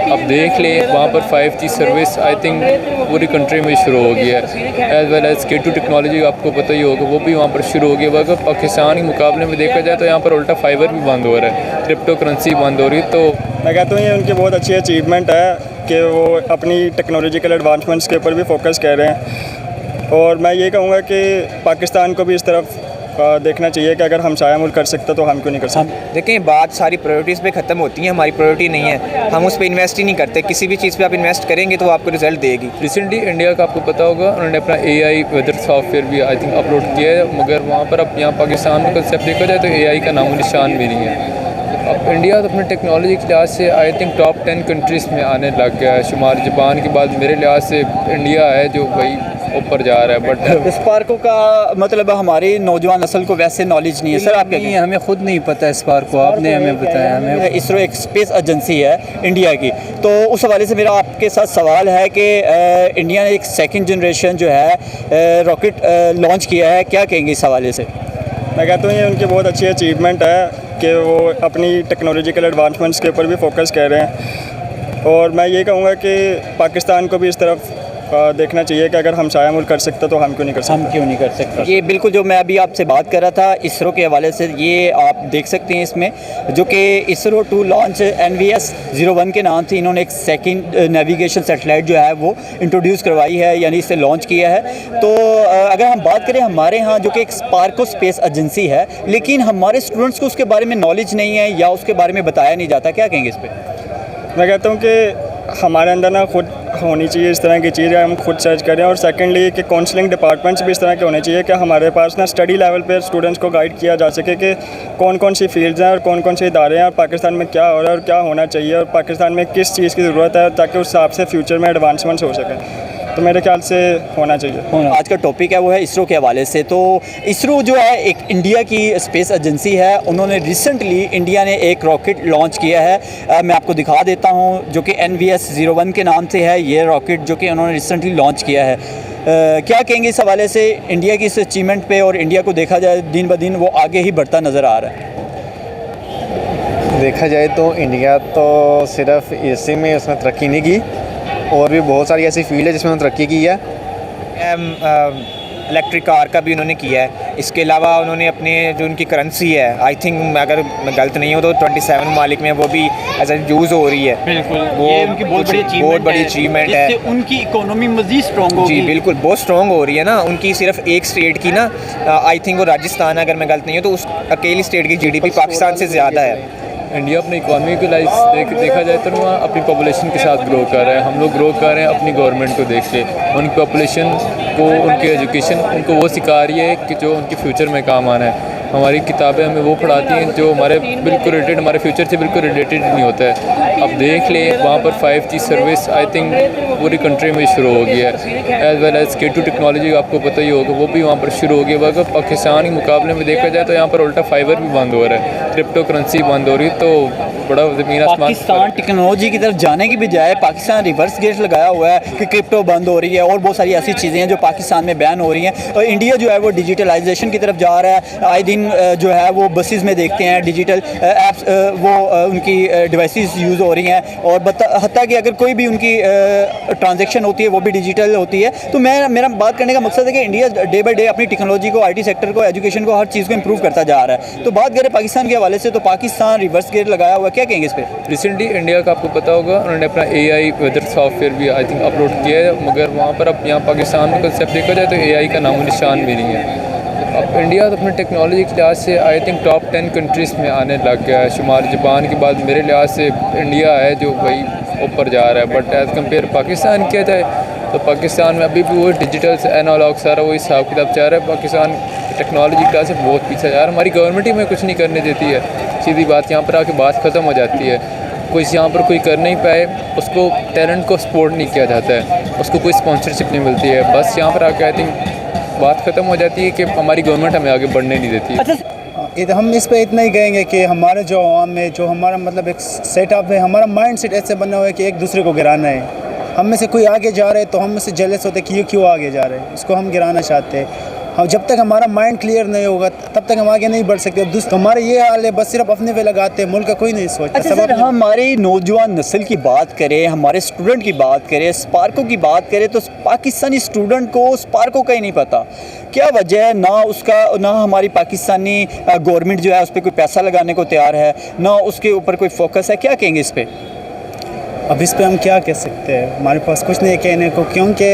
अब देख ले वहाँ पर 5G सर्विस आई थिंक पूरी कंट्री में शुरू हो गया है, as well as K2 technology आपको पता ही होगा, वो भी वहाँ पर शुरू हो गया। अगर पाकिस्तान के मुकाबले में देखा जाए तो यहाँ पर उल्टा फाइबर भी बंद हो रहा है, क्रिप्टो करेंसी बंद हो रही है। तो मैं कहता हूँ ये उनकी बहुत अच्छी अचीवमेंट है कि वो अपनी टेक्नोलॉजिकल एडवांसमेंट्स के ऊपर भी फोकस कर रहे हैं। और मैं ये कहूँगा कि पाकिस्तान को भी इस तरफ देखना चाहिए कि अगर हमसाया मुल्क कर सकता तो हम क्यों नहीं कर सकते। देखें, बात सारी प्रायोरिटीज़ पे ख़त्म होती है, हमारी प्रायोरिटी नहीं है, हम उस पर इन्वेस्ट ही नहीं करते। किसी भी चीज़ पे आप इन्वेस्ट करेंगे तो वो आपको रिजल्ट देगी। रिसेंटली इंडिया का आपको पता होगा उन्होंने अपना AI वेदर सॉफ्टवेयर भी आई थिंक अपलोड किया है, मगर वहाँ पर अब यहाँ पाकिस्तान में कंसेप्ट देखा जाए तो AI का नामो निशान भी नहीं है। अब इंडिया तो अपने टेक्नोलॉजी के लिहाज से आई थिंक टॉप 10 कंट्रीज़ में आने लग गया है। शुमार जापान के बाद मेरे लिहाज से इंडिया है जो भाई ऊपर जा रहा है। बट स्पार्को का मतलब हमारी नौजवान नस्ल को वैसे नॉलेज नहीं है सर। आप नहीं, हमें खुद नहीं पता स्पार्को, आपने हमें बताया। हमें इसरो एक स्पेस एजेंसी है इंडिया की, तो उस हवाले से मेरा आपके साथ सवाल है कि इंडिया ने एक सेकंड जनरेशन जो है रॉकेट लॉन्च किया है, क्या कहेंगे इस हवाले से? मैं कहता हूँ ये उनकी बहुत अच्छी अचीवमेंट है कि वो अपनी टेक्नोलॉजिकल एडवांसमेंट्स के ऊपर भी फोकस कर रहे हैं। और मैं ये कहूँगा कि पाकिस्तान को भी इस तरफ देखना चाहिए कि अगर हमसाया मुल्क कर सकता तो हम क्यों नहीं कर सकते। हम क्यों नहीं कर सकते? ये बिल्कुल जो मैं अभी आपसे बात कर रहा था इसरो के हवाले से, ये आप देख सकते हैं इसमें जो कि इसरो टू लॉन्च NVS-01 के नाम से इन्होंने एक सेकंड नेविगेशन सैटेलाइट जो है वो इंट्रोड्यूस करवाई है, यानी इसे लॉन्च किया है। तो अगर हम बात करें हमारे यहाँ जो कि एक स्पार्को स्पेस एजेंसी है, लेकिन हमारे स्टूडेंट्स को उसके बारे में नॉलेज नहीं है या उसके बारे में बताया नहीं जाता, क्या कहेंगे इस पर? मैं कहता हूँ कि हमारे अंदर ना खुद होनी चाहिए इस तरह की चीज़ें, हम खुद सर्च करें। और सेकेंडली कि काउंसलिंग डिपार्टमेंट्स भी इस तरह के होने चाहिए कि हमारे पास ना स्टडी लेवल पे स्टूडेंट्स को गाइड किया जा सके कि कौन कौन सी फील्ड्स हैं और कौन कौन से इदारे हैं और पाकिस्तान में क्या हो रहा है और क्या होना चाहिए और पाकिस्तान में किस चीज़ की ज़रूरत है, ताकि उस हिसाब से फ्यूचर में एडवांसमेंट्स हो सकें। तो मेरे ख्याल से होना चाहिए। आज का टॉपिक है वो है इसरो के हवाले से। तो इसरो जो है एक इंडिया की स्पेस एजेंसी है, उन्होंने रिसेंटली इंडिया ने एक रॉकेट लॉन्च किया है। मैं आपको दिखा देता हूँ जो कि NVS-01 के नाम से है ये रॉकेट, जो कि उन्होंने रिसेंटली लॉन्च किया है। क्या कहेंगे इस हवाले से इंडिया की इस अचीवमेंट पे? और इंडिया को देखा जाए दिन ब दिन वो आगे ही बढ़ता नज़र आ रहा है। देखा जाए तो इंडिया तो सिर्फ इसी में उसने तरक्की नहीं की, और भी बहुत सारी ऐसी फील्ड है जिसमें उन्होंने तरक्की की है। इलेक्ट्रिक कार का भी उन्होंने किया है। इसके अलावा उन्होंने अपने जो उनकी करेंसी है, आई थिंक अगर मैं गलत नहीं हूँ तो 27 ममालिक में वो भी एज यूज़ हो रही है। बिल्कुल, वो ये उनकी बहुत बड़ी अचीवमेंट है, जिससे उनकी इकोनॉमी मज़ीद स्ट्रॉन्ग होगी। जी बिल्कुल, बहुत स्ट्रॉन्ग हो रही है ना। उनकी सिर्फ एक स्टेट की ना आई थिंक वो राजस्थान है, अगर मैं गलत नहीं हूँ तो उस अकेली स्टेट की GDP पाकिस्तान से ज़्यादा है। इंडिया अपनी इकॉनमी को देखा जाए तो वहाँ अपनी पॉपुलेशन के साथ ग्रो कर रहा है। हम लोग ग्रो कर रहे हैं अपनी गवर्नमेंट को देख के, उनकी पॉपुलेशन को, उनकी एजुकेशन उनको वो सिखा रही है कि जो उनके फ्यूचर में काम आना है। हमारी किताबें हमें वो पढ़ाती हैं जो हमारे बिल्कुल रिलेटेड, हमारे फ्यूचर से बिल्कुल रिलेटेड नहीं होता है। अब देख ले वहाँ पर 5G सर्विस आई थिंक पूरी कंट्री में शुरू हो गया है, as well as K2 technology आपको पता ही होगा, वो भी वहाँ पर शुरू हो गया। अगर पाकिस्तान के मुकाबले में देखा जाए तो यहाँ पर उल्टा फाइबर भी बंद हो रहा है, क्रिप्टो करेंसी बंद हो रही है। तो बड़ा ज़मीन आसमान। पाकिस्तान टेक्नोलॉजी की तरफ जाने की बजाय पाकिस्तान रिवर्स गेट लगाया हुआ है कि क्रिप्टो बंद हो रही है और बहुत सारी ऐसी चीज़ें हैं जो पाकिस्तान में बैन हो रही हैं। और इंडिया जो है वो डिजिटलाइजेशन की तरफ जा रहा है। आए दिन जो है वो बसेस में देखते हैं डिजिटल ऐप्स, वो उनकी डिवाइसेस यूज़ हो रही हैं और हत्ता कि अगर कोई भी उनकी ट्रांजैक्शन होती है वो भी डिजिटल होती है। तो मेरा बात करने का मकसद है कि इंडिया डे बाई डे अपनी टेक्नोलॉजी को, IT सेक्टर को, एजुकेशन को, हर चीज़ को इम्प्रूव करता जा रहा है। तो बात करें पाकिस्तान के हवाले से, तो पाकिस्तान रिवर्स गेट लगाया हुआ, क्या कहेंगे इस पर? रिसेंटली इंडिया का आपको पता होगा उन्होंने अपना AI वेदर सॉफ्टवेयर भी आई थिंक अपलोड किया है, मगर वहाँ पर अब यहाँ पाकिस्तान में कंसेप्ट देखा जाए तो AI का नामो निशान भी नहीं है। अब इंडिया तो अपने टेक्नोलॉजी के लिहाज से आई थिंक टॉप 10 कंट्रीज़ में आने लग गया है। शुमार जापान के बाद मेरे लिहाज से इंडिया है जो भाई ऊपर जा रहा है। बट एज़ कम्पेयर पाकिस्तान किया जाए तो पाकिस्तान में अभी भी वो डिजिटल एनालॉग सारा वही हिसाब किताब चाह रहा है। पाकिस्तान टेक्नोलॉजी की क्लास से बहुत पीछे जा रहा है। हमारी गवर्नमेंट ही में कुछ नहीं करने देती है, सीधी बात। यहाँ पर आके बात ख़त्म हो जाती है। कोई यहाँ पर कोई कर नहीं पाए, उसको टैलेंट को सपोर्ट नहीं किया जाता है, उसको कोई स्पॉन्सरशिप नहीं मिलती है। बस यहाँ पर आके आई थिंक बात ख़त्म हो जाती है कि हमारी गवर्नमेंट हमें आगे बढ़ने नहीं देती है। हम इस पे इतना ही कहेंगे कि हमारे जो आवाम में जो हमारा मतलब एक सेटअप है, हमारा माइंड सेट ऐसे बना हुआ है कि एक दूसरे को गिराना है। हम में से कोई आगे जा रहे हैं तो हम में से जेलस होते कि ये क्यों आगे जा रहे हैं, उसको हम गिराना चाहते हैं। हम जब तक हमारा माइंड क्लियर नहीं होगा तब तक हम आगे नहीं बढ़ सकते। अब हमारे ये हाल है, बस सिर्फ अपने पे लगाते हैं, मुल्क का कोई नहीं सोचता। अच्छा सर, हमारी नौजवान नस्ल की बात करें, हमारे स्टूडेंट की बात करें, स्पार्को की बात करें, तो पाकिस्तानी स्टूडेंट को स्पार्को का ही नहीं पता। क्या वजह है? ना हमारी पाकिस्तानी गवर्नमेंट जो है उस पर कोई पैसा लगाने को तैयार है, ना उसके ऊपर कोई फोकस है। क्या कहेंगे इस पर? अब इस पे हम क्या कह सकते हैं, हमारे पास कुछ नहीं कहने को, क्योंकि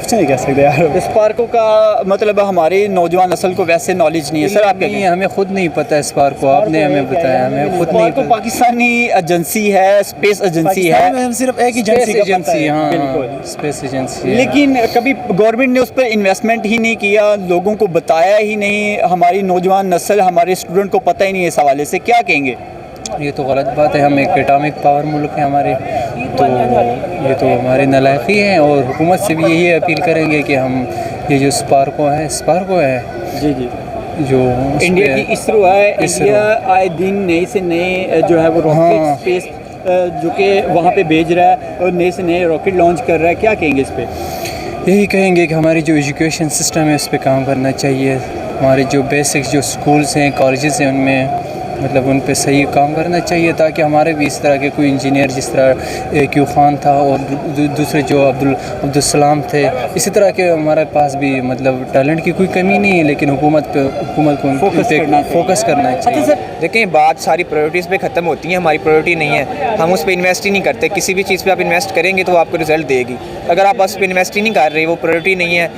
कुछ नहीं कह सकते यार। स्पार्को का मतलब हमारी नौजवान नस्ल को वैसे नॉलेज नहीं है सर। आप नहीं, हमें खुद नहीं पता स्पार्को, आपने हमें बताया, हमें खुद नहीं स्पार्को पता। पाकिस्तानी एजेंसी है, स्पेस एजेंसी है। पाकिस्तान में हम सिर्फ एक एजेंसी का पता है। हाँ, बिल्कुल। Space agency. लेकिन कभी गवर्नमेंट ने उस पर इन्वेस्टमेंट ही नहीं किया, लोगों को बताया ही नहीं, हमारी नौजवान नस्ल, हमारे स्टूडेंट को पता ही नहीं है इस हवाले से। क्या कहेंगे? ये तो गलत बात है। हम एक एटॉमिक पावर मुल्क है हमारे, तो ये तो हमारी नालायकी है। और हुकूमत से भी यही अपील करेंगे कि हम ये जो स्पार्को है जी जी, जो इंडिया की इसरो है, इंडिया आए दिन नए से नए जो है वो रॉकेट हाँ। स्पेस जो कि वहाँ पे भेज रहा है और नए से नए रॉकेट लॉन्च कर रहा है। क्या कहेंगे इस पर? यही कहेंगे कि हमारी जो एजुकेशन सिस्टम है उस पर काम करना चाहिए। हमारे जो बेसिक्स जो स्कूल्स हैं, कॉलेजेस हैं, उनमें मतलब उन पे सही काम करना चाहिए, ताकि हमारे भी इस तरह के कोई इंजीनियर जिस तरह AQ खान था और दूसरे जो अब्दुल सलाम थे, इसी तरह के हमारे पास भी मतलब टैलेंट की कोई कमी नहीं है, लेकिन हुकूमत को फोकस करना चाहिए। अच्छा सर, देखें, बात सारी प्रायोरिटीज़ पे ख़त्म होती है। हमारी प्रायोरिटी नहीं है, हम उस पर इन्वेस्ट ही नहीं करते। किसी भी चीज़ पे आप इन्वेस्ट करेंगे तो आपको रिजल्ट देगी। अगर आप उस पर इन्वेस्ट ही नहीं कर रहे, वो प्रायोरिटी नहीं है।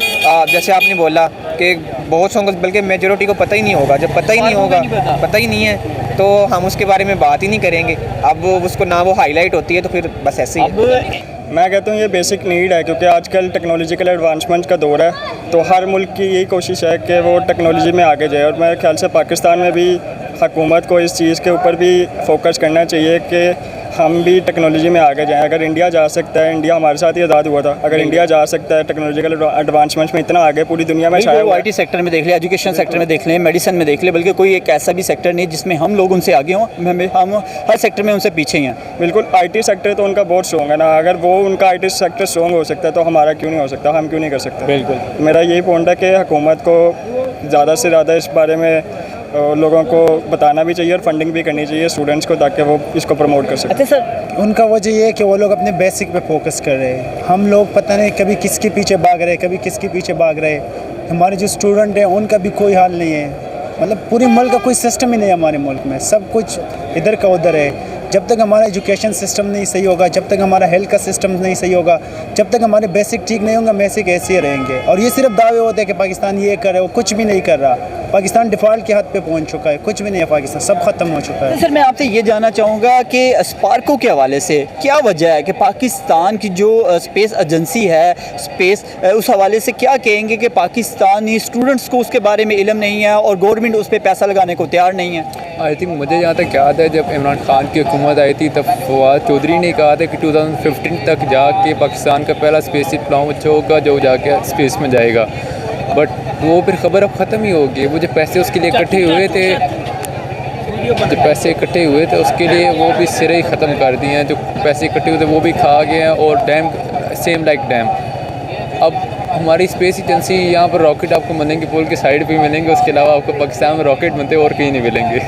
जैसे आपने बोला कि बहुत सौ, बल्कि मेजोरिटी को पता ही नहीं होगा। जब पता ही नहीं होगा, पता ही नहीं है, तो हम उसके बारे में बात ही नहीं करेंगे। अब उसको ना वो हाईलाइट होती है, तो फिर बस ऐसे ही है। मैं कहता हूँ ये बेसिक नीड है, क्योंकि आजकल टेक्नोलॉजिकल एडवांसमेंट का दौर है, तो हर मुल्क की यही कोशिश है कि वो टेक्नोलॉजी में आगे जाए। और मेरे ख्याल से पाकिस्तान में भी हुकूमत को इस चीज़ के ऊपर भी फोकस करना चाहिए कि हम भी टेक्नोलॉजी में आगे जाएं। अगर इंडिया जा सकता है, इंडिया हमारे साथ ही आज़ाद हुआ था, अगर इंडिया जा सकता है टेक्नोलॉजिकल एडवांसमेंट में इतना आगे, पूरी दुनिया में शायद वो IT सेक्टर में देख लें, एजुकेशन सेक्टर में देख लें, मेडिसिन में देख लें, बल्कि कोई एक ऐसा भी सेक्टर नहीं जिसमें हम लोग उनसे आगे हों। हम हर सेक्टर में उनसे पीछे ही हैं। बिल्कुल। IT सेक्टर तो उनका बहुत स्ट्रॉन्ग है ना, अगर वो उनका IT सेक्टर स्ट्रॉन्ग हो सकता है तो हमारा क्यों नहीं हो सकता, हम क्यों नहीं कर सकते? बिल्कुल। मेरा यही पॉइंट है कि हुकूमत को ज़्यादा से ज़्यादा इस बारे में लोगों को बताना भी चाहिए और फंडिंग भी करनी चाहिए स्टूडेंट्स को, ताकि वो इसको प्रमोट कर सकें। अच्छा सर, उनका वजह ये है कि वो लोग अपने बेसिक पे फोकस कर रहे हैं। हम लोग पता नहीं कभी किसके पीछे भाग रहे, कभी किसके पीछे भाग रहे। हमारे जो स्टूडेंट हैं उनका भी कोई हाल नहीं है, मतलब पूरे मुल्क का कोई सिस्टम ही नहीं है हमारे मुल्क में, सब कुछ इधर का उधर है। जब तक हमारा एजुकेशन सिस्टम नहीं सही होगा, जब तक हमारा हेल्थ का सिस्टम नहीं सही होगा, जब तक हमारे बेसिक ठीक नहीं होंगे, हम ऐसे कैसे रहेंगे। और ये सिर्फ दावे होते हैं कि पाकिस्तान ये कर रहा है, वो कुछ भी नहीं कर रहा। पाकिस्तान डिफ़ॉल्ट के हद पे पहुंच चुका है, कुछ भी नहीं है पाकिस्तान, सब ख़त्म हो चुका है। सर मैं आपसे ये जानना चाहूँगा कि स्पार्को के हवाले से क्या वजह है कि पाकिस्तान की जो स्पेस एजेंसी है, स्पेस, उस हवाले से क्या कहेंगे कि पाकिस्तानी स्टूडेंट्स को उसके बारे में इल्म नहीं है और गवर्नमेंट उस पर पैसा लगाने को तैयार नहीं है? आई थिंक मुझे जहाँ तक याद है, जब इमरान खान की हुकूमत आई थी तब फवाद चौधरी ने कहा था कि 2015 तक जाके पाकिस्तान का पहला स्पेस लॉन्च होगा जो जाके स्पेस में जाएगा। बट वो फिर ख़बर अब ख़त्म ही होगी। वो जो पैसे उसके लिए इकट्ठे हुए थे, उसके लिए वो भी सिरे ही ख़त्म कर दिए हैं। जो पैसे इकट्ठे हुए थे वो भी खा गए हैं, और डैम सेम लाइक डैम। अब हमारी स्पेस एजेंसी यहाँ पर रॉकेट आपको मिलेंगे पुल के साइड पे मिलेंगे, उसके अलावा आपको पाकिस्तान में रॉकेट बनते और कहीं नहीं मिलेंगे।